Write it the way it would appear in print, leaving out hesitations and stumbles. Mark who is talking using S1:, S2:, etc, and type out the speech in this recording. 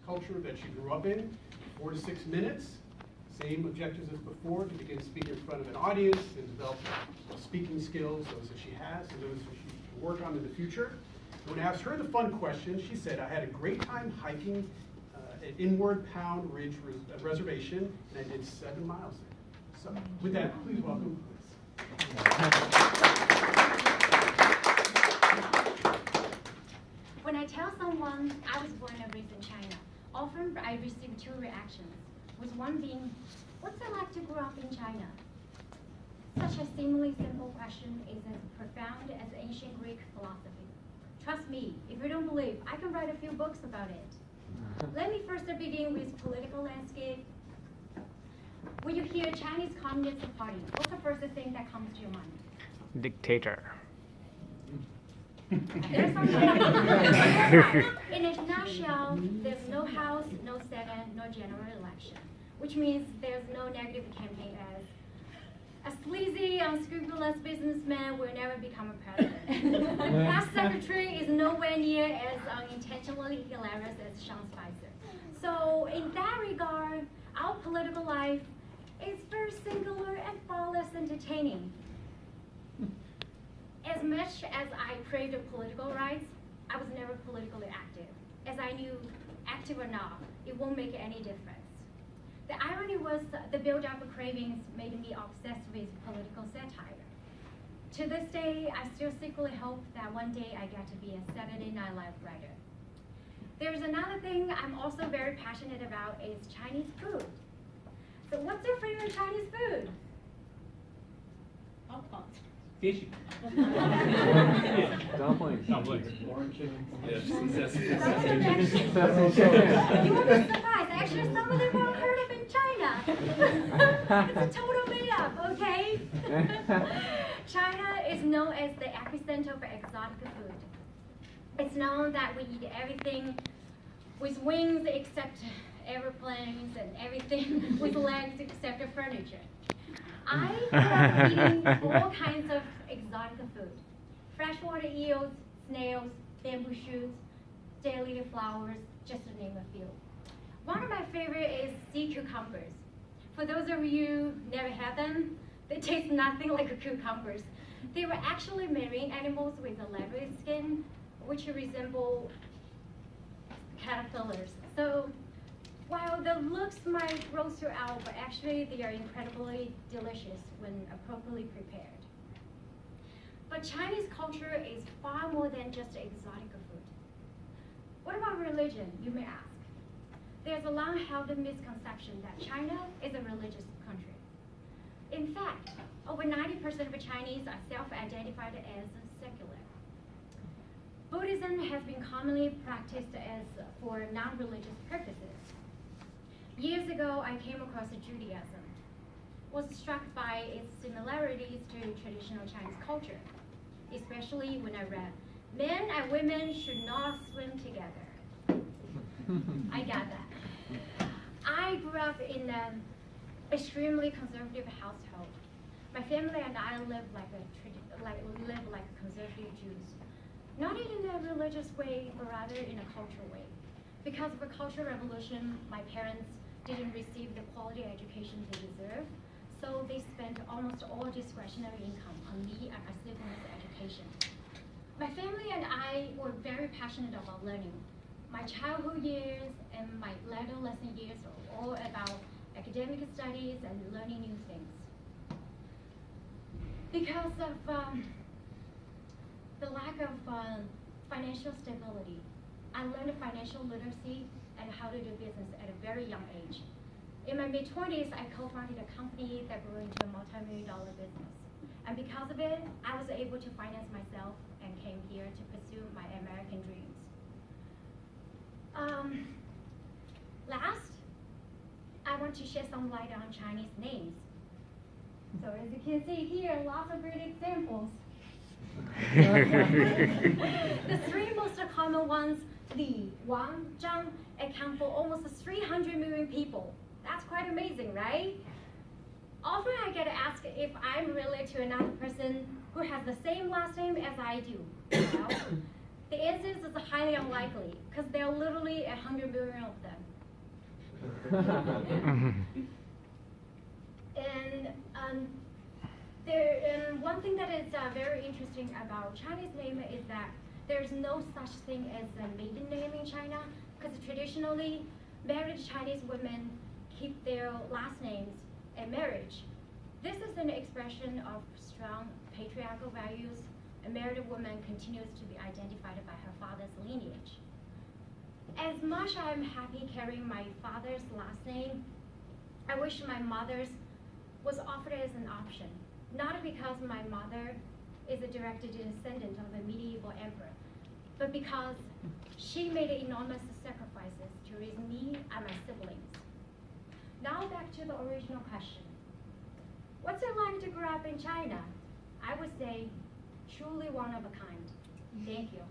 S1: culture that she grew up in, 4 to 6 minutes. Same objectives as before, to begin speaking in front of an audience and develop speaking skills, those that she has and those that she can work on in the future. When I asked her the fun question, she said, I had a great time hiking at Inward Pound Ridge Reservation, and I did 7 miles there. So with that, please welcome Liz.
S2: When I tell someone I was born and raised in China, often I receive 2 reactions, with one being, what's it like to grow up in China? Such a seemingly simple question is as profound as ancient Greek philosophy. Trust me, if you don't believe, I can write a few books about it. Let me first begin with political landscape. When you hear Chinese Communist Party, what's the first thing that comes to your mind?
S3: Dictator.
S2: There's something in a nutshell, there's no House, no Senate, no general election, which means there's no negative campaign as a sleazy, unscrupulous businessman will never become a president. The press secretary is nowhere near as unintentionally hilarious as Sean Spicer. So in that regard, our political life is very singular and far less entertaining. As much as I craved political rights, I was never politically active. As I knew, active or not, it won't make any difference. The irony was the build-up of cravings made me obsessed with political satire. To this day, I still secretly hope that one day I get to be a Saturday Night Live writer. There's another thing I'm also very passionate about is Chinese food. So what's your favorite Chinese food?
S4: Hot pot.
S5: Fish.
S3: Dumplings.
S5: Orange chicken. Yes.
S2: You will be surprised. Actually, some of them are heard of in China. It's a total made-up, okay? China is known as the epicenter for exotic food. It's known that we eat everything with wings except airplanes and everything with legs except furniture. I grew up eating all kinds of exotic food. Freshwater eels, snails, bamboo shoots, daily flowers, just to name a few. One of my favorite is sea cucumbers. For those of you who never had them, they taste nothing like cucumbers. They were actually marine animals with a leathery skin, which resemble caterpillars. So while the looks might gross you out, but actually they are incredibly delicious when appropriately prepared. But Chinese culture is far more than just exotic food. What about religion, you may ask? There's a long-held misconception that China is a religious country. In fact, over 90% of Chinese are self-identified as secular. Buddhism has been commonly practiced as for non-religious purposes. Years ago, I came across Judaism, was struck by its similarities to traditional Chinese culture, especially when I read, men and women should not swim together. I got that. I grew up in an extremely conservative household. My family and I live like conservative Jews, not in a religious way, but rather in a cultural way. Because of the Cultural Revolution, my parents didn't receive the quality education they deserve, so they spent almost all discretionary income on me and my siblings' education. My family and I were very passionate about learning. My childhood years and my adolescent years are all about academic studies and learning new things. Because of the lack of financial stability, I learned financial literacy and how to do business at a very young age. In my mid-20s, I co-founded a company that grew into a multi-million-dollar business. And because of it, I was able to finance myself and came here to pursue my American dreams. Last, I want to shed some light on Chinese names. So as you can see here, lots of great examples. The 3 most common ones, Li, Wang, Zhang, account for almost 300 million people. That's quite amazing, right? Often I get asked if I'm related to another person who has the same last name as I do. Well, the answer is highly unlikely, because there are literally 100 million of them. And one thing that is very interesting about Chinese name is that there's no such thing as a maiden name in China, because traditionally, married Chinese women keep their last names at marriage. This is an expression of strong patriarchal values. A married woman continues to be identified by her father's lineage. As much as I'm happy carrying my father's last name, I wish my mother's was offered as an option, not because my mother is a direct descendant of a medieval emperor, but because she made enormous sacrifices to raise me and my siblings. Now back to the original question. What's it like to grow up in China? I would say truly one of a kind. Thank you.